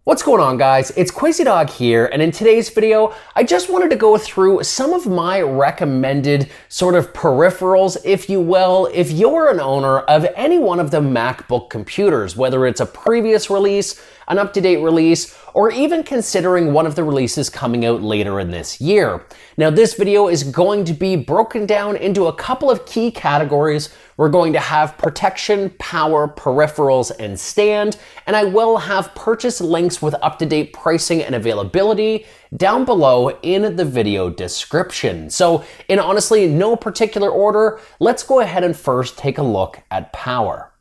What's going on, guys? It's Quasi Dog here, and in today's video, I just wanted to go through some of my recommended sort of peripherals, if you will, if you're an owner of any one of the MacBook computers, whether it's a previous release, an up-to-date release, or even considering one of the releases coming out later in this year. Now, this video is going to be broken down into a couple of key categories. We're going to have protection, power, peripherals, and stand, and I will have purchase links with up-to-date pricing and availability down below in the video description. So in honestly no particular order, let's go ahead and first take a look at power.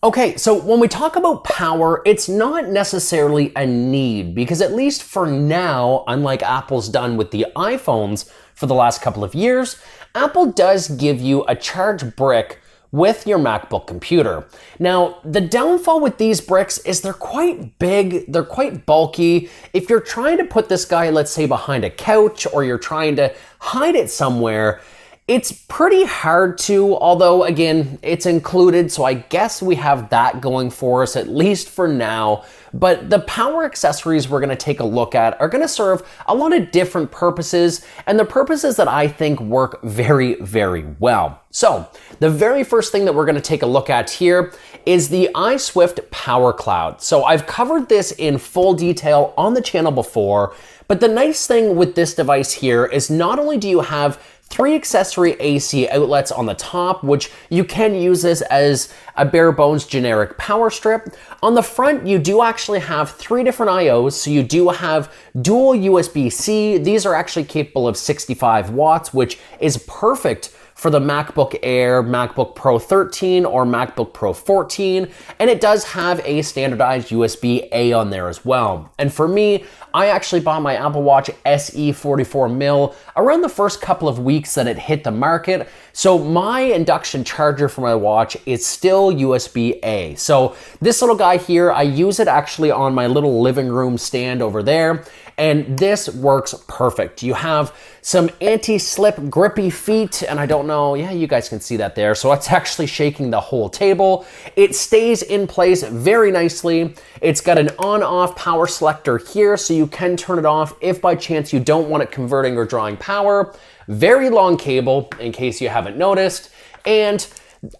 Okay, so when we talk about power, it's not necessarily a need because at least for now, unlike Apple's done with the iPhones for the last couple of years, Apple does give you a charge brick with your MacBook computer. Now, the downfall with these bricks is they're quite big, they're quite bulky. If you're trying to put this guy, let's say, behind a couch or you're trying to hide it somewhere, it's pretty hard to, although again, it's included, so I guess we have that going for us, at least for now. But the power accessories we're gonna take a look at are gonna serve a lot of different purposes, and the purposes that I think work very, very well. So, the very first thing that we're gonna take a look at here is the iSwift Power Cloud. So I've covered this in full detail on the channel before, but the nice thing with this device here is not only do you have 3 accessory AC outlets on the top, which you can use this as a bare bones generic power strip. On the front, you do actually have 3 different IOs. So you do have dual USB-C. These are actually capable of 65 watts, which is perfect for the MacBook Air, MacBook Pro 13, or MacBook Pro 14, and it does have a standardized USB-A on there as well. And for me, I actually bought my Apple Watch SE 44mm around the first couple of weeks that it hit the market, so my induction charger for my watch is still USB-A. So this little guy here, I use it actually on my little living room stand over there, and this works perfect. You have some anti-slip grippy feet, and I don't know, yeah, you guys can see that there. So it's actually shaking the whole table. It stays in place very nicely. It's got an on-off power selector here, so you can turn it off if by chance you don't want it converting or drawing power. Very long cable, in case you haven't noticed. And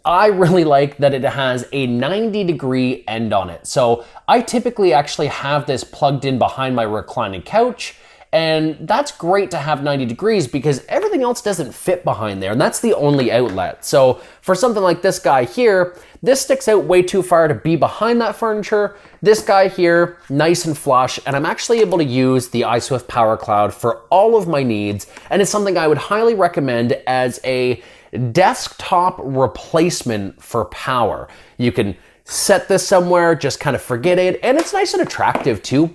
I really like that it has a 90-degree end on it. So I typically actually have this plugged in behind my reclining couch, and that's great to have 90 degrees because everything else doesn't fit behind there, and that's the only outlet. So for something like this guy here, this sticks out way too far to be behind that furniture. This guy here, nice and flush, and I'm actually able to use the iSwift Power Cloud for all of my needs, and it's something I would highly recommend as a desktop replacement for power. You can set this somewhere, just kind of forget it, and it's nice and attractive too.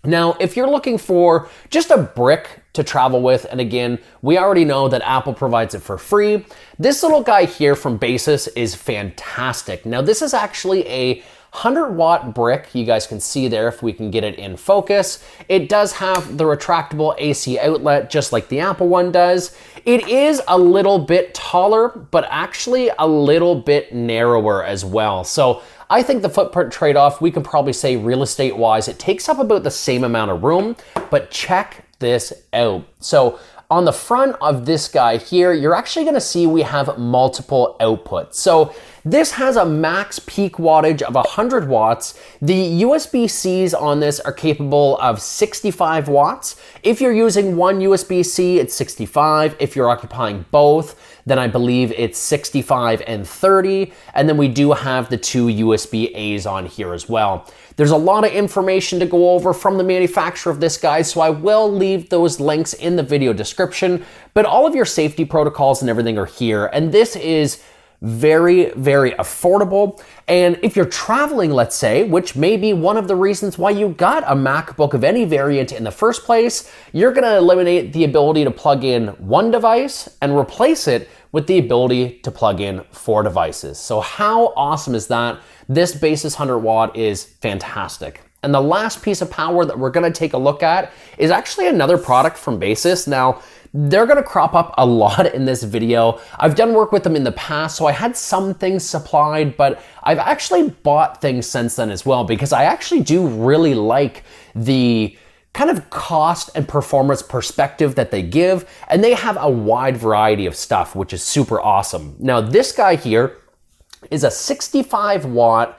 Now, if you're looking for just a brick to travel with, and again, we already know that Apple provides it for free, this little guy here from Basis is fantastic. Now, this is actually a 100-watt brick. You guys can see there if we can get it in focus. It does have the retractable AC outlet just like the Apple one does. It is a little bit taller, but actually a little bit narrower as well. So I think the footprint trade-off, we can probably say real estate-wise, it takes up about the same amount of room, but check this out. So on the front of this guy here, you're actually gonna see we have multiple outputs. So this has a max peak wattage of 100 watts. The USB-Cs on this are capable of 65 watts. If you're using one USB-C, it's 65. If you're occupying both, then I believe it's 65 and 30. And then we do have the 2 USB-As on here as well. There's a lot of information to go over from the manufacturer of this guy, so I will leave those links in the video description, but all of your safety protocols and everything are here, and this is very, very affordable. And if you're traveling, let's say, which may be one of the reasons why you got a MacBook of any variant in the first place, you're gonna eliminate the ability to plug in one device and replace it with the ability to plug in 4 devices. So how awesome is that? This Basis 100 watt is fantastic. And the last piece of power that we're gonna take a look at is actually another product from Basis. Now, they're gonna crop up a lot in this video. I've done work with them in the past, so I had some things supplied, but I've actually bought things since then as well, because I actually do really like the kind of cost and performance perspective that they give, and they have a wide variety of stuff, which is super awesome. Now, this guy here is a 65 watt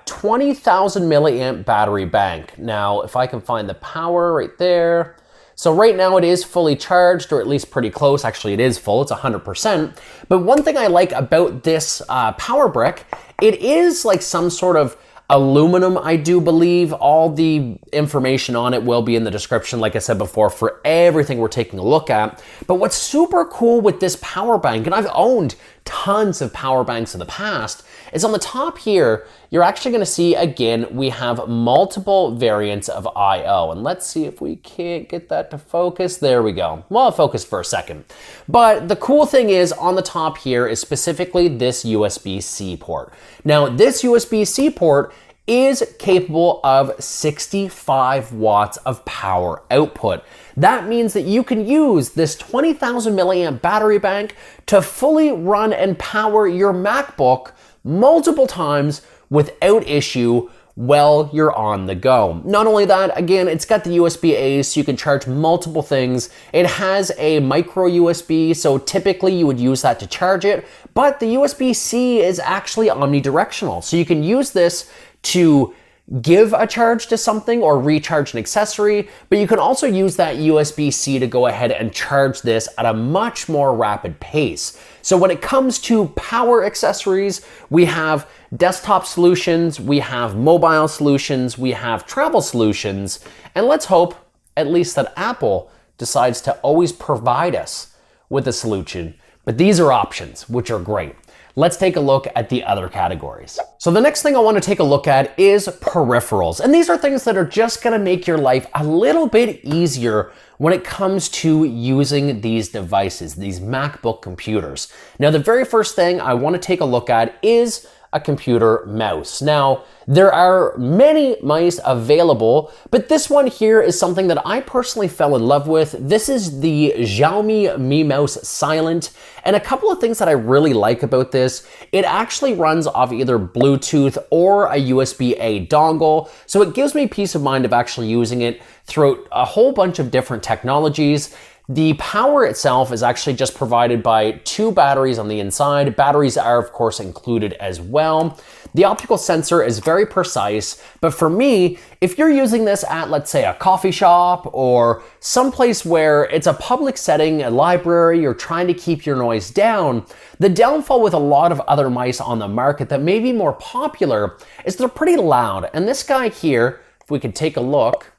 20,000 milliamp battery bank. Now, if I can find the power right there. So right now it is fully charged, or at least pretty close. Actually, it is full, it's 100%. But one thing I like about this power brick, it is like some sort of aluminum, I do believe. All the information on it will be in the description, like I said before, for everything we're taking a look at. But what's super cool with this power bank, and I've owned tons of power banks in the past, is on the top here, you're actually gonna see, again, we have multiple variants of I/O. And let's see if we can't get that to focus. There we go. Well, it focused for a second. But the cool thing is, on the top here is specifically this USB-C port. Now, this USB-C port is capable of 65 watts of power output. That means that you can use this 20,000 milliamp battery bank to fully run and power your MacBook multiple times without issue while you're on the go. Not only that, again, it's got the USB-A, so you can charge multiple things. It has a micro USB, so typically you would use that to charge it, but the USB-C is actually omnidirectional. So you can use this to give a charge to something or recharge an accessory, but you can also use that USB-C to go ahead and charge this at a much more rapid pace. So when it comes to power accessories, we have desktop solutions, we have mobile solutions, we have travel solutions, and let's hope at least that Apple decides to always provide us with a solution. But these are options, which are great. Let's take a look at the other categories. So the next thing I want to take a look at is peripherals. And these are things that are just going to make your life a little bit easier when it comes to using these devices, these MacBook computers. Now, the very first thing I want to take a look at is a computer mouse. Now, there are many mice available, but this one here is something that I personally fell in love with. This is the Xiaomi Mi Mouse Silent, and a couple of things that I really like about this, it actually runs off either Bluetooth or a USB-A dongle, so it gives me peace of mind of actually using it throughout a whole bunch of different technologies. The power itself is actually just provided by 2 batteries on the inside. Batteries are, of course, included as well. The optical sensor is very precise, but for me, if you're using this at, let's say, a coffee shop or someplace where it's a public setting, a library, you're trying to keep your noise down, the downfall with a lot of other mice on the market that may be more popular is they're pretty loud. And this guy here, if we could take a look,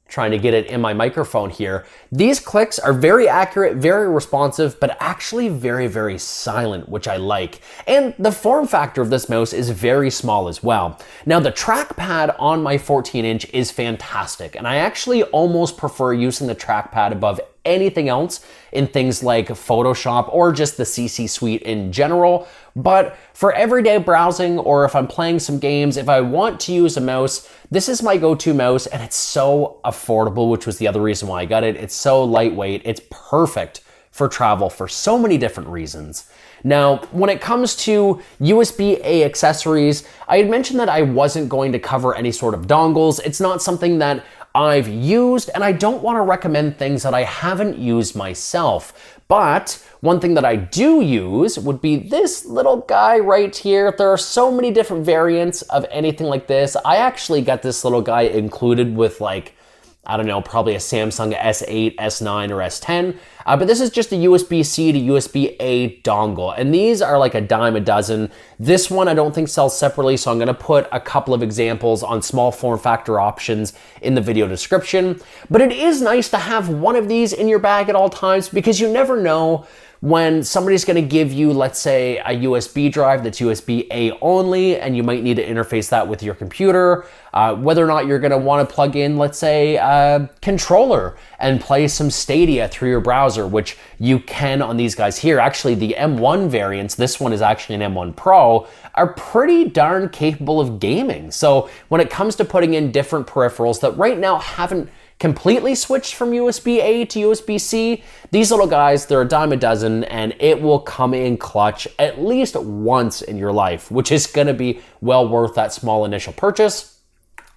trying to get it in my microphone here. These clicks are very accurate, very responsive, but actually very, very silent, which I like. And the form factor of this mouse is very small as well. Now, the trackpad on my 14-inch is fantastic, and I actually almost prefer using the trackpad above anything else in things like Photoshop or just the CC Suite in general. But for everyday browsing, or if I'm playing some games, if I want to use a mouse, this is my go-to mouse, and it's so affordable, which was the other reason why I got it. It's so lightweight. It's perfect for travel for so many different reasons. Now, when it comes to USB-A accessories, I had mentioned that I wasn't going to cover any sort of dongles. It's not something that I've used, and I don't want to recommend things that I haven't used myself. But one thing that I do use would be this little guy right here. There are so many different variants of anything like this. I actually got this little guy included with, like, I don't know, probably a Samsung S8, S9, or S10. But this is just a USB-C to USB-A dongle. And these are like a dime a dozen. This one I don't think sells separately, so I'm gonna put a couple of examples on small form factor options in the video description. But it is nice to have one of these in your bag at all times, because you never know when somebody's going to give you, let's say, a USB drive that's USB-A only, and you might need to interface that with your computer, whether or not you're going to want to plug in, let's say, a controller and play some Stadia through your browser, which you can on these guys here. Actually, the M1 variants, this one is actually an M1 Pro, are pretty darn capable of gaming. So when it comes to putting in different peripherals that right now haven't completely switched from USB-A to USB-C, these little guys, they're a dime a dozen, and it will come in clutch at least once in your life, which is going to be well worth that small initial purchase.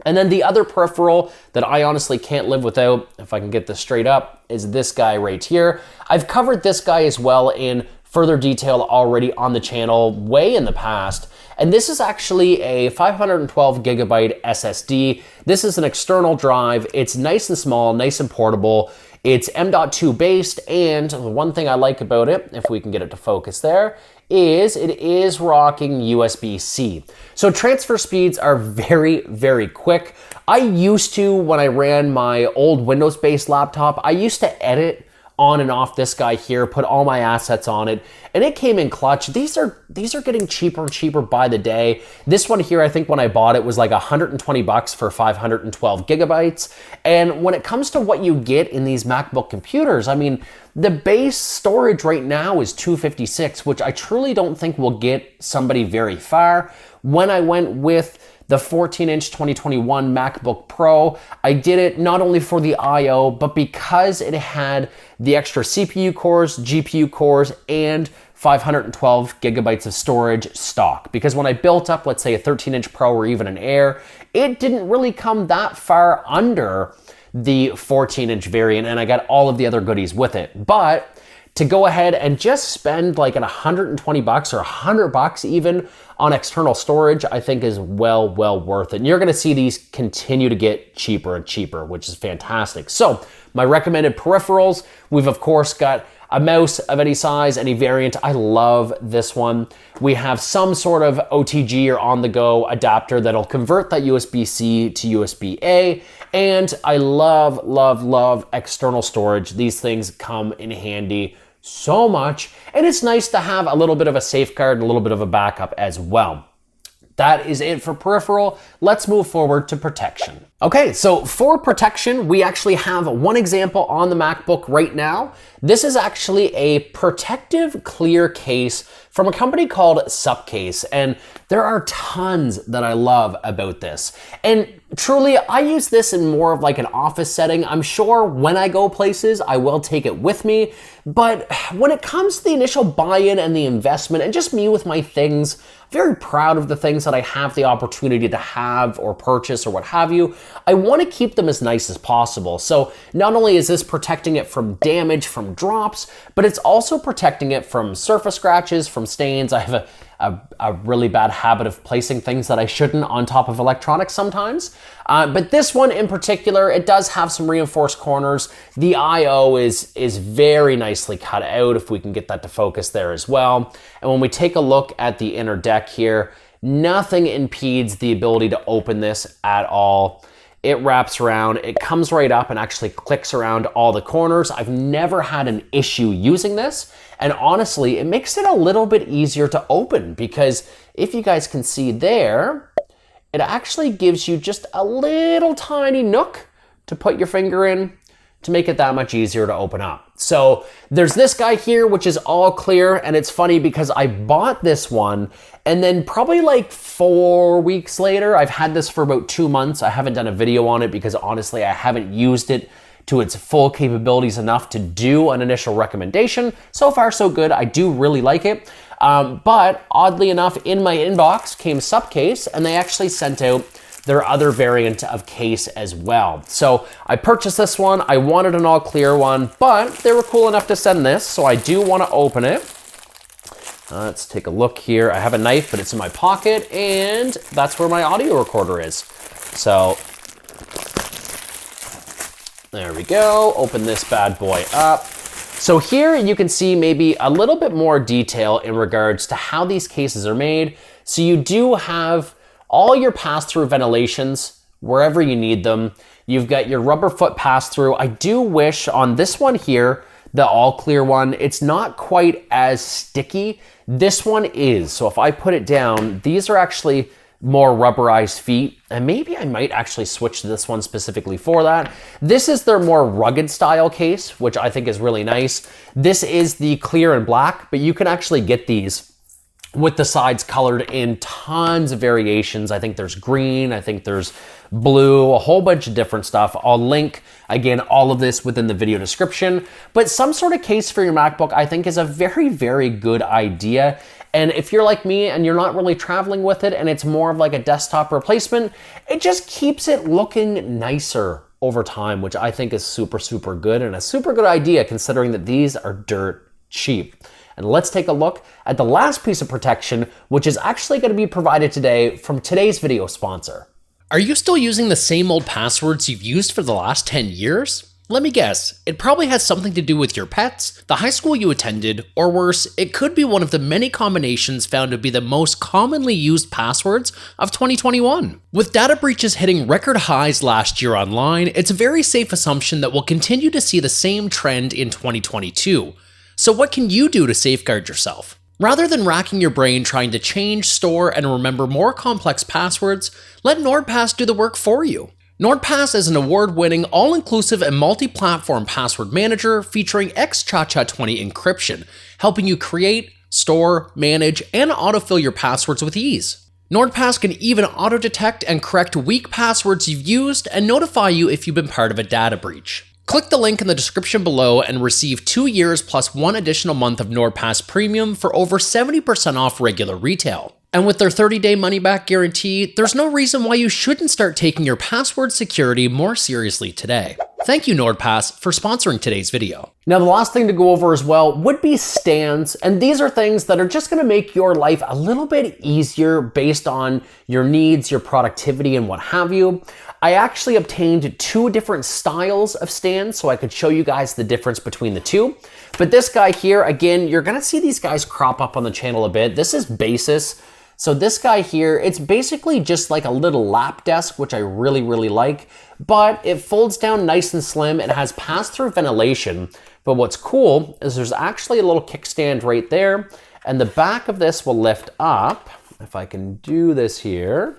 And then the other peripheral that I honestly can't live without, if I can get this straight up, is this guy right here. I've covered this guy as well in further detail already on the channel way in the past. And this is actually a 512 gigabyte SSD. This is an external drive. It's nice and small, nice and portable. It's M.2 based, and the one thing I like about it, if we can get it to focus there, is it is rocking USB-C. So transfer speeds are very, very quick. I used to, when I ran my old Windows-based laptop, I used to edit on and off this guy here, put all my assets on it, and it came in clutch. These are getting cheaper and cheaper by the day. This one here, I think when I bought it was like $120 for 512 gigabytes. And when it comes to what you get in these MacBook computers, I mean, the base storage right now is 256, which I truly don't think will get somebody very far. When I went with the 14-inch 2021 MacBook Pro, I did it not only for the I/O, but because it had the extra CPU cores, GPU cores, and 512 gigabytes of storage stock. Because when I built up, let's say, a 13-inch Pro or even an Air, it didn't really come that far under the 14-inch variant, and I got all of the other goodies with it. But to go ahead and just spend like $120 or $100 even on external storage, I think is well worth it. And you're gonna see these continue to get cheaper and cheaper, which is fantastic. So my recommended peripherals, we've of course got a mouse of any size, any variant. I love this one. We have some sort of OTG or on-the-go adapter that'll convert that USB-C to USB-A. And I love external storage. These things come in handy so much, and it's nice to have a little bit of a safeguard and a little bit of a backup as well. That is it for peripheral. Let's move forward to protection. Okay, so for protection, we actually have one example on the MacBook right now. This is actually a protective clear case from a company called Supcase, and there are tons that I love about this. And truly, I use this in more of like an office setting. I'm sure when I go places, I will take it with me. But when it comes to the initial buy-in and the investment and just me with my things, I'm very proud of the things that I have the opportunity to have or purchase or what have you. I want to keep them as nice as possible. So not only is this protecting it from damage, from drops, but it's also protecting it from surface scratches, from stains. I have a really bad habit of placing things that I shouldn't on top of electronics sometimes. But this one in particular, it does have some reinforced corners. The I/O is very nicely cut out, if we can get that to focus there as well. And when we take a look at the inner deck here, nothing impedes the ability to open this at all. It wraps around, it comes right up and actually clicks around all the corners. I've never had an issue using this. And honestly, it makes it a little bit easier to open, because if you guys can see there, it actually gives you just a little tiny nook to put your finger in to make it that much easier to open up. So there's this guy here, which is all clear, and it's funny because I bought this one, and then probably like 4 weeks later, I've had this for about 2 months. I haven't done a video on it because honestly, I haven't used it to its full capabilities enough to do an initial recommendation. So far, so good. I do really like it. But oddly enough, in my inbox came Supcase, and they actually sent out their other variant of case as well. So I purchased this one. I wanted an all clear one, but they were cool enough to send this, so I do want to open it. Let's take a look here. I have a knife, but it's in my pocket, and that's where my audio recorder is. So there we go. Open this bad boy up. So here you can see maybe a little bit more detail in regards to how these cases are made. So you do have all your pass-through ventilations wherever you need them. You've got your rubber foot pass-through. I do wish on this one here the all clear one. It's not quite as sticky. This one is. So if I put it down, these are actually more rubberized feet, and maybe I might actually switch to this one specifically for that. This is their more rugged style case, which I think is really nice. This is the clear and black, but you can actually get these with the sides colored in tons of variations. I think there's green, I think there's blue, a whole bunch of different stuff. I'll link, again, all of this within the video description. But some sort of case for your MacBook, I think, is a very, very good idea. And if you're like me and you're not really traveling with it and it's more of like a desktop replacement, it just keeps it looking nicer over time, which I think is super, super good and a super good idea considering that these are dirt cheap. And let's take a look at the last piece of protection, which is actually going to be provided today from today's video sponsor. Are you still using the same old passwords you've used for the last 10 years? Let me guess, it probably has something to do with your pets, the high school you attended, or worse, it could be one of the many combinations found to be the most commonly used passwords of 2021. With data breaches hitting record highs last year online, it's a very safe assumption that we'll continue to see the same trend in 2022. So what can you do to safeguard yourself? Rather than racking your brain trying to change, store, and remember more complex passwords, let NordPass do the work for you. NordPass is an award-winning, all-inclusive, and multi-platform password manager featuring XChaCha20 encryption, helping you create, store, manage, and autofill your passwords with ease. NordPass can even auto-detect and correct weak passwords you've used and notify you if you've been part of a data breach. Click the link in the description below and receive 2 years plus 1 additional month of NordPass Premium for over 70% off regular retail. And with their 30-day money-back guarantee, there's no reason why you shouldn't start taking your password security more seriously today. Thank you, NordPass, for sponsoring today's video. Now, the last thing to go over as well would be stands, and these are things that are just going to make your life a little bit easier based on your needs, your productivity, and what have you. I actually obtained 2 different styles of stands so I could show you guys the difference between the two. But this guy here, again, you're going to see these guys crop up on the channel a bit. This is Basis. So this guy here, it's basically just like a little lap desk, which I really, really like, but it folds down nice and slim. It has pass-through ventilation, but what's cool is there's actually a little kickstand right there, and the back of this will lift up. If I can do this here.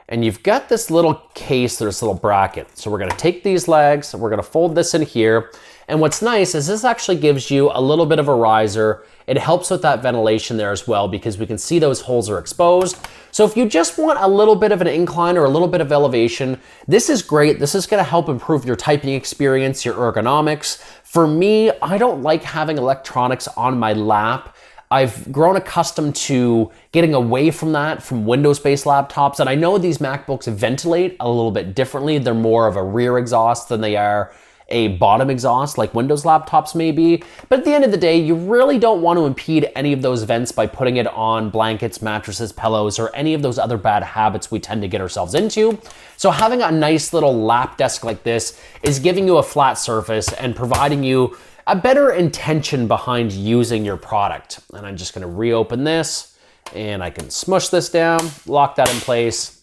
And you've got this little case, this little bracket. So we're gonna take these legs, and we're gonna fold this in here. And what's nice is this actually gives you a little bit of a riser. It helps with that ventilation there as well because we can see those holes are exposed. So if you just want a little bit of an incline or a little bit of elevation, this is great. This is gonna help improve your typing experience, your ergonomics. For me, I don't like having electronics on my lap. I've grown accustomed to getting away from that from Windows-based laptops, and I know these MacBooks ventilate a little bit differently. They're more of a rear exhaust than they are a bottom exhaust like Windows laptops may be. But at the end of the day, you really don't want to impede any of those vents by putting it on blankets, mattresses, pillows, or any of those other bad habits we tend to get ourselves into. So having a nice little lap desk like this is giving you a flat surface and providing you a better intention behind using your product. And I'm just gonna reopen this and I can smush this down, lock that in place,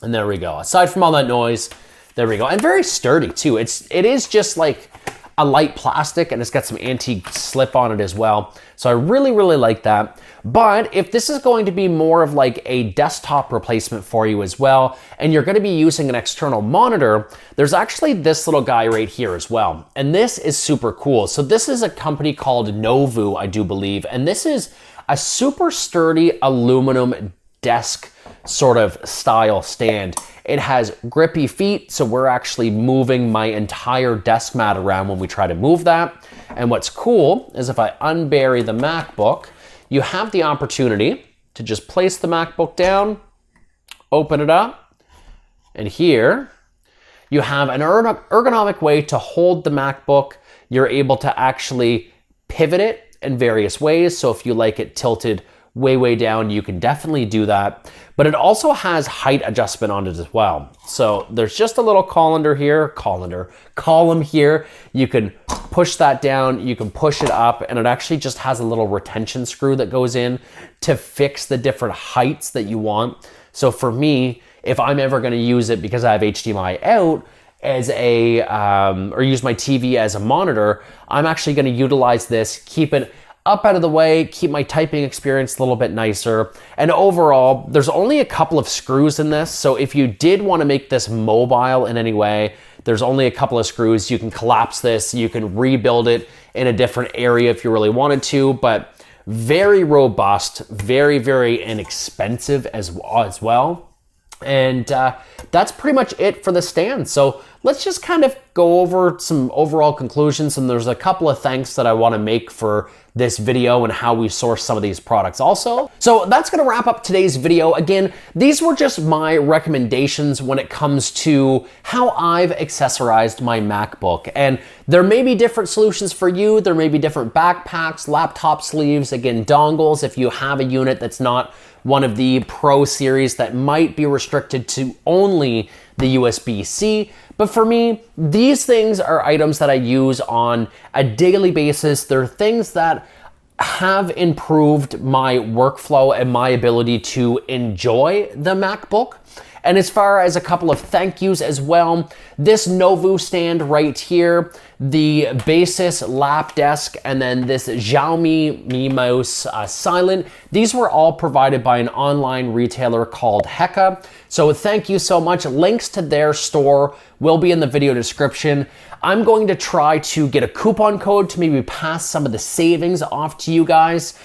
and there we go. Aside from all that noise, there we go. And very sturdy too. It is just like a light plastic and it's got some antique slip on it as well. So I really, really like that. But if this is going to be more of like a desktop replacement for you as well, and you're gonna be using an external monitor, there's actually this little guy right here as well. And this is super cool. So this is a company called Novu, I do believe. And this is a super sturdy aluminum desk sort of style stand. It has grippy feet, so we're actually moving my entire desk mat around when we try to move that. And what's cool is if I unbury the MacBook, you have the opportunity to just place the MacBook down, open it up, and here you have an ergonomic way to hold the MacBook. You're able to actually pivot it in various ways. So if you like it tilted way down, you can definitely do that. But it also has height adjustment on it as well. So there's just a little column here. You can push that down, you can push it up, and it actually just has a little retention screw that goes in to fix the different heights that you want. So for me, if I'm ever gonna use it because I have HDMI out, as a, or use my TV as a monitor, I'm actually gonna utilize this, keep it up out of the way, keep my typing experience a little bit nicer. And overall, there's only a couple of screws in this. So if you did want to make this mobile in any way, there's only a couple of screws. You can collapse this, you can rebuild it in a different area if you really wanted to, but very robust, very, very inexpensive as well. And that's pretty much it for the stand. So let's just kind of go over some overall conclusions. And there's a couple of thanks that I want to make for this video and how we source some of these products also. So that's going to wrap up today's video. Again, these were just my recommendations when it comes to how I've accessorized my MacBook. And there may be different solutions for you. There may be different backpacks, laptop sleeves, again, dongles. If you have a unit that's not one of the Pro series, that might be restricted to only the USB-C. But for me, these things are items that I use on a daily basis. They're things that have improved my workflow and my ability to enjoy the MacBook. And as far as a couple of thank yous as well, this Novu stand right here, the Basis lap desk, and then this Xiaomi Mi Mouse Silent, these were all provided by an online retailer called Heka. So thank you so much. Links to their store will be in the video description. I'm going to try to get a coupon code to maybe pass some of the savings off to you guys.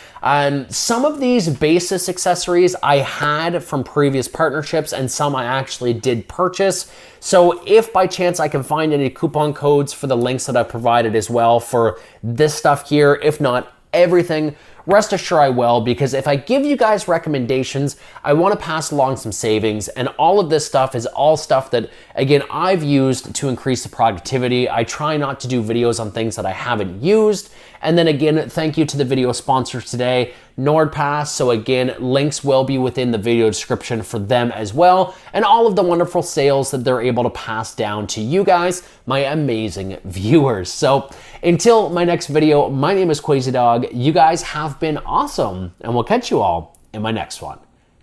Some of these Basis accessories I had from previous partnerships, and some I actually did purchase. So if by chance I can find any coupon codes for the links that I provided as well for this stuff here, if not everything, rest assured I will, because if I give you guys recommendations, I want to pass along some savings. And all of this stuff is all stuff that, again, I've used to increase the productivity. I try not to do videos on things that I haven't used. And then again, thank you to the video sponsors today, NordPass. So again, links will be within the video description for them as well, and all of the wonderful sales that they're able to pass down to you guys, my amazing viewers. So until my next video, my name is Crazy Dog. You guys have been awesome, and we'll catch you all in my next one.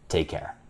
Take care.